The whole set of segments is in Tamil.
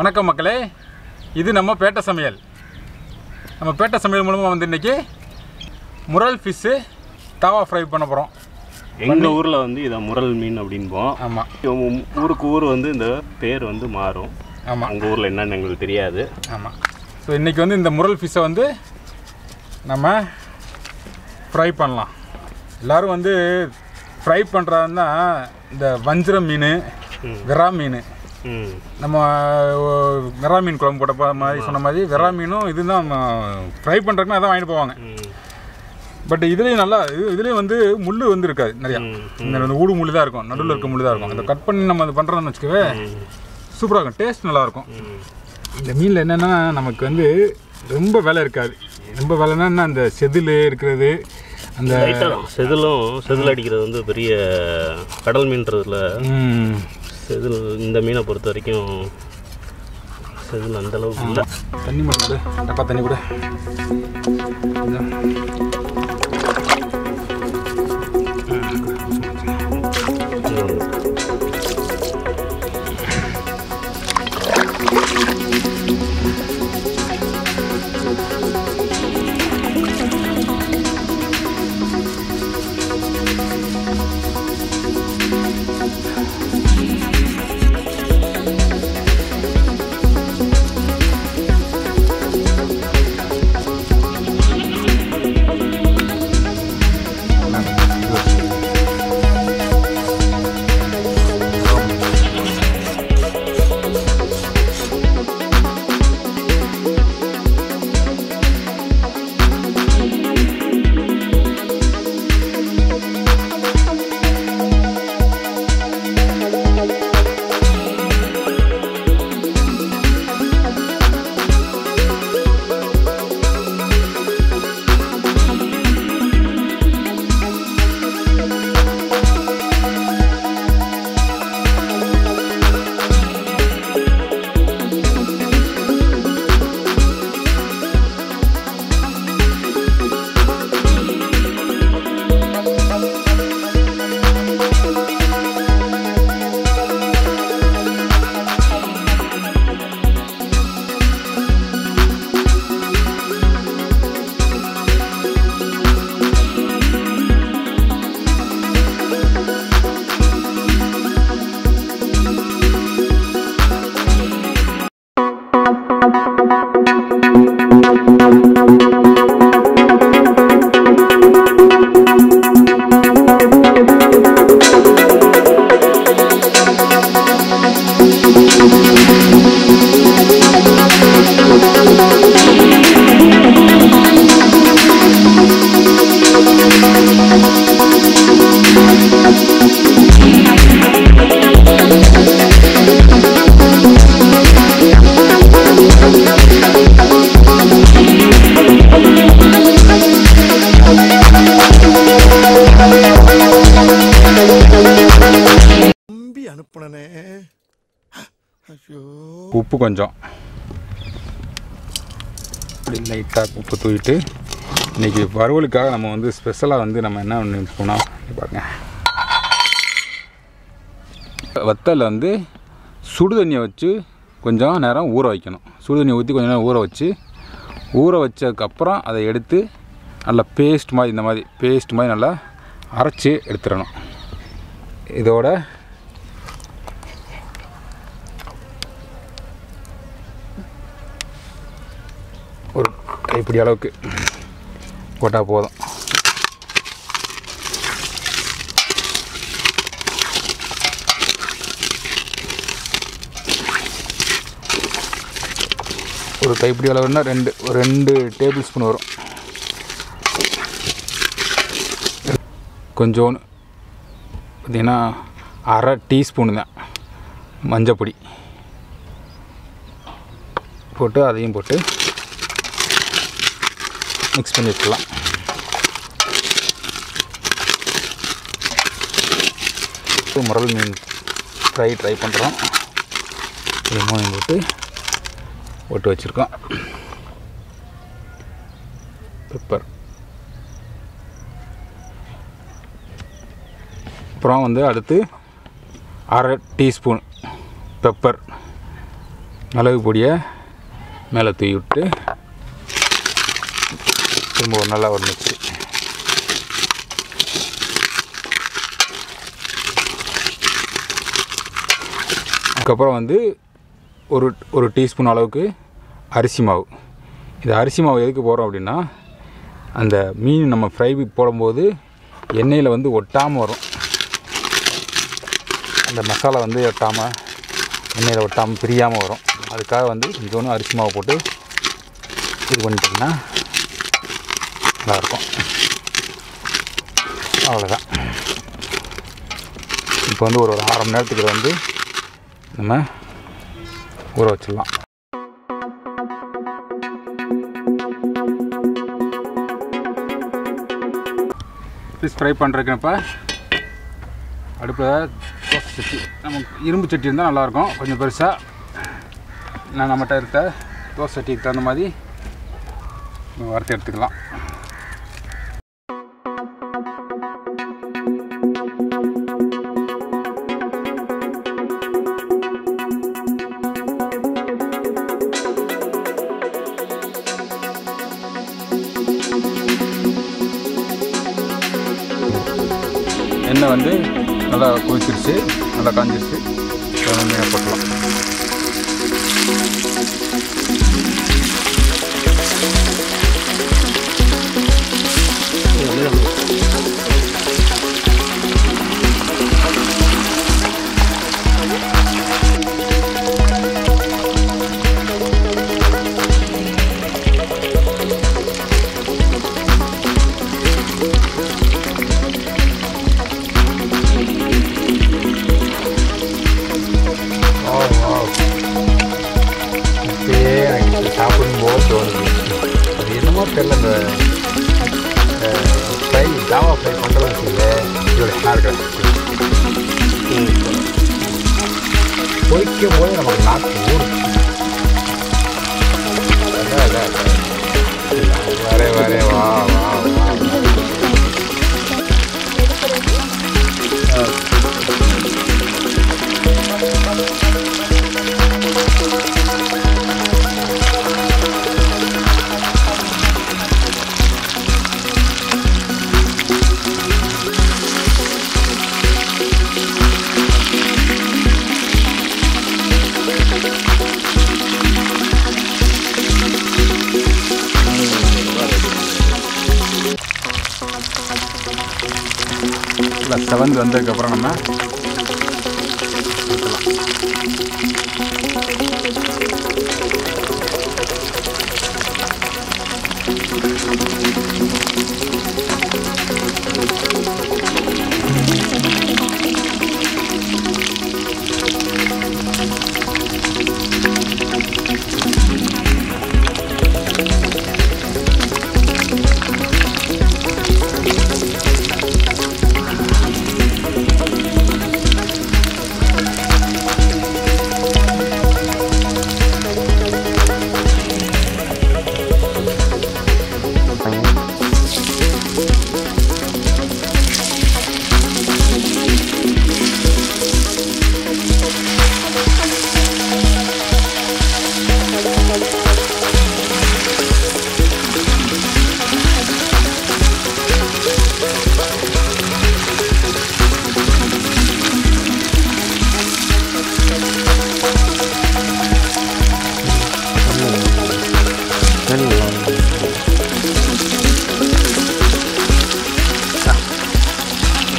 வணக்கம் மக்களே, இது நம்ம பேட்டை சமையல். நம்ம பேட்டை சமையல் மூலமாக வந்து இன்றைக்கி முரல் ஃபிஷ்ஷு தாவா ஃப்ரை பண்ண போகிறோம். எங்கள் ஊரில் வந்து இதை முரல் மீன் அப்படின்போம். ஆமாம், ஊருக்கு ஊர் வந்து இந்த பேர் வந்து மாறும். ஆமாம், உங்கள் ஊரில் என்னன்னு எங்களுக்கு தெரியாது. ஆமாம். ஸோ இன்றைக்கி வந்து இந்த முரல் ஃபிஷ்ஷை வந்து நம்ம ஃப்ரை பண்ணலாம். எல்லோரும் வந்து ஃப்ரை பண்ணுறாருன்னா இந்த வஞ்சிரம் மீன், விரா மீன், நம்ம விரா மீன் குழம்பு போட்ட மாதிரி சொன்ன மாதிரி விரா மீனும் இதுதான் ஃப்ரை பண்ணுறதுக்குன்னா அதான் வாங்கிட்டு போவாங்க. பட் இதுலேயும் நல்லா இதுலேயும் வந்து முள் வந்து இருக்காது நிறையா. இந்த வந்து ஊடு முள் தான் இருக்கும், நடுவில் இருக்க முள் தான் இருக்கும். அதை கட் பண்ணி நம்ம அது பண்ணுறோன்னு வச்சுக்கவே சூப்பராக இருக்கும், டேஸ்ட் நல்லாயிருக்கும். இந்த மீனில் என்னென்னா நமக்கு வந்து ரொம்ப விலை இருக்காது. ரொம்ப விலைன்னா அந்த செதில் இருக்கிறது, அந்த செதில் அடிக்கிறது வந்து பெரிய கடல் மீன்றதுல செதில். இந்த மீனை பொறுத்த வரைக்கும் செதில் அந்தளவுக்கு இல்லை. தண்ணி மட்டும் கூட டப்பா தண்ணி கூட உப்பு கொஞ்சம் இப்படி லைட்டாக உப்பு தூவிட்டு இன்றைக்கி வறுவலுக்காக நம்ம வந்து ஸ்பெஷலாக வந்து நம்ம என்ன ஒன்று போனோம் பாருங்க. வத்தலில் வந்து சுடு தண்ணியை வச்சு கொஞ்சம் நேரம் ஊற வைக்கணும். சுடு தண்ணியை ஊற்றி கொஞ்சம் நேரம் ஊற வச்சதுக்கப்புறம் அதை எடுத்து நல்லா பேஸ்ட் மாதிரி இந்த மாதிரி பேஸ்ட் மாதிரி நல்லா அரைச்சி எடுத்துடணும். இதோட ஒரு கைப்பிடி அளவுக்கு போட்டால் போதும். ஒரு கைப்பிடி அளவுன்னா ரெண்டு டேபிள் ஸ்பூன் வரும். கொஞ்சோன்னு பார்த்திங்கன்னா அரை டீஸ்பூனு தான் மஞ்சப்பொடி போட்டு அதையும் போட்டு மிக்ஸ் பண்ணி வச்சுக்கலாம். முரல் மீன் ட்ரை பண்ணுறோம். லெமன் போட்டு வச்சுருக்கோம். பெப்பர், அப்புறம் வந்து அடுத்து அரை டீஸ்பூன் பெப்பர் மிளகு பொடியை மேலே தூவி விட்டு திரும்ப ஒரு நல்லா ஒரு மிக்ஸி. அதுக்கப்புறம் வந்து ஒரு டீஸ்பூன் அளவுக்கு அரிசி மாவு. இது அரிசி மாவு எதுக்கு போடுறோம் அப்படின்னா, அந்த மீன் நம்ம ஃப்ரை போடும்போது எண்ணெயில் வந்து ஒட்டாமல் வரும். அந்த மசாலா வந்து ஒட்டாமல், எண்ணெயில் ஒட்டாமல் பிரியாமல் வரும். அதுக்காக வந்து கொஞ்சோண்டு அரிசி மாவு போட்டு இது பண்ணிட்டிங்கன்னா நல்லாயிருக்கும். அவ்வளோதான். இப்போ வந்து ஒரு 1/2 மணி நேரத்துக்கு வந்து நம்ம ஊற வச்சிடலாம். ஃபிஷ் ஃப்ரை பண்ணுறதுக்குப்போ அடுப்பில் தோசை சட்டி, நமக்கு இரும்பு சட்டி இருந்தால் நல்லாயிருக்கும். கொஞ்சம் பெருசாக நான் நம்மகிட்ட இருக்க தோசை சட்டிக்கு தகுந்த மாதிரி வறுத்து எடுத்துக்கலாம். எண்ணெய் வந்து நல்லா கொதிச்சிருச்சு, நல்லா காஞ்சிருச்சு. மீனை போட்டலாம். சாப்பிடும்போது தோணுது. அது என்னமோ தெரியல, இந்த ஃப்ரை ஜாவா ஃப்ரை பண்ணுறதுன்னு சொல்லி இதோட ஹேர் பொறிக்கும் போது நமக்கு நாக்கு ஊறும். வரே வா வா வா. செவந்து வந்ததுக்கப்புறம் நம்ம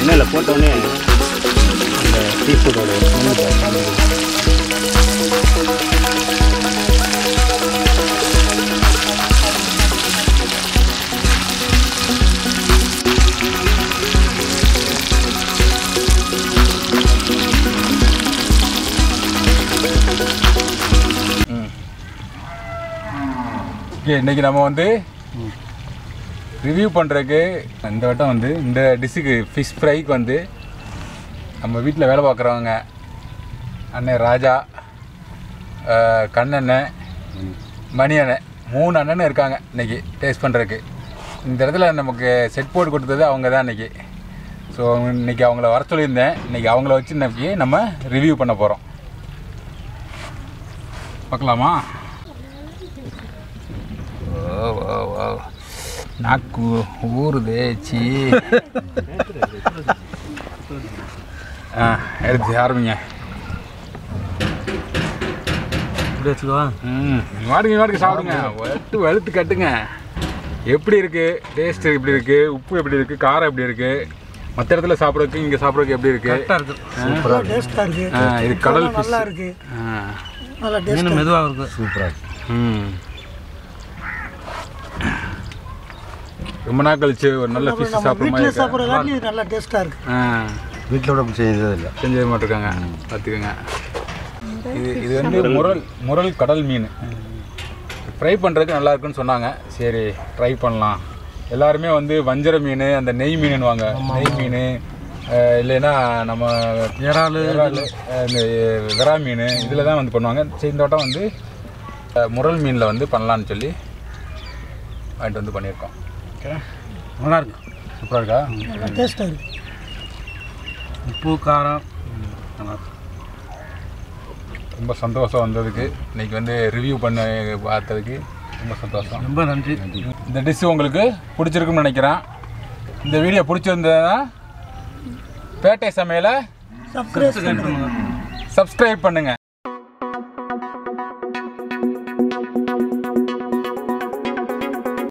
எண்ணெயில் போட்டோடனே அந்த சீஃபுடோட இன்றைக்கி நம்ம வந்து ரிவ்யூ பண்ணுறதுக்கு இந்த வட்டம் வந்து இந்த டிஷ்ஷுக்கு ஃபிஷ் ஃப்ரைக்கு வந்து நம்ம வீட்டில் வேலை பார்க்குறவங்க அண்ணன் ராஜா, கண்ணண்ணன், மணி அண்ணன் 3 அண்ணன் இருக்காங்க இன்றைக்கி டேஸ்ட் பண்ணுறதுக்கு. இந்த இடத்துல நமக்கு செட் போட்டு கொடுத்தது அவங்க தான் இன்றைக்கி. ஸோ இன்றைக்கி அவங்கள வர சொல்லியிருந்தேன். இன்றைக்கி அவங்கள வச்சு இன்றைக்கி நம்ம ரிவ்யூ பண்ண போகிறோம். பார்க்கலாமா? நாக்கு ஊறுதே சி. எடுத்து ஆரம்பிங்க. வாடுங்க சாப்பிடுங்க. வெளுத்து கட்டுங்க. எப்படி இருக்குது டேஸ்ட்டு, எப்படி இருக்குது, உப்பு எப்படி இருக்குது, காரம் எப்படி இருக்குது, மற்ற இடத்துல சாப்பிட்றதுக்கு இங்கே சாப்பிட்றதுக்கு எப்படி இருக்குது? சூப்பராக டேஸ்ட்டாக இருக்குது. இது கடல் நல்லா இருக்குது. நல்லா டேஸ்ட் மெதுவாக இருக்குது. சூப்பராக இருக்குது. ரொம்ப நாள் கழிச்சு ஒரு நல்ல ஃபிஷ் சாப்பிட்ற மாதிரி சாப்பிட்றது நல்லா டேஸ்ட்டாக இருக்குது. வீட்டிலோட செஞ்சதில்லை, செஞ்சது மாட்டிருக்காங்க. பார்த்துக்கோங்க. இது வந்து முரல் கடல் மீன் ஃப்ரை பண்ணுறதுக்கு நல்லா இருக்குன்னு சொன்னாங்க. சரி ட்ரை பண்ணலாம். எல்லாருமே வந்து வஞ்சர மீன், அந்த நெய் மீனுவாங்க. நெய் மீன் இல்லைன்னா நம்ம இறால், இந்த விரா மீன் இதில் தான் வந்து பண்ணுவாங்க. சரி இந்த வட்டம் வந்து முரல் மீனில் வந்து பண்ணலான்னு சொல்லி வாங்கிட்டு வந்து பண்ணியிருக்கோம். ஓகே, நல்லா இருக்கு. சூப்பராக இருக்கா? நல்லா டேஸ்ட்டாக இருக்குது. உப்பு காரம் ரொம்ப சந்தோஷம் வந்ததுக்கு. இன்றைக்கி வந்து ரிவ்யூ பண்ண பார்த்ததுக்கு ரொம்ப சந்தோஷம். ரொம்ப நன்றி. இந்த டிஷ்ஷு உங்களுக்கு பிடிச்சிருக்குன்னு நினைக்கிறேன். இந்த வீடியோ பிடிச்சிருந்ததுன்னா பேட்டை சமையலை சப்ஸ்கிரைப் சப்ஸ்கிரைப் பண்ணுங்கள்.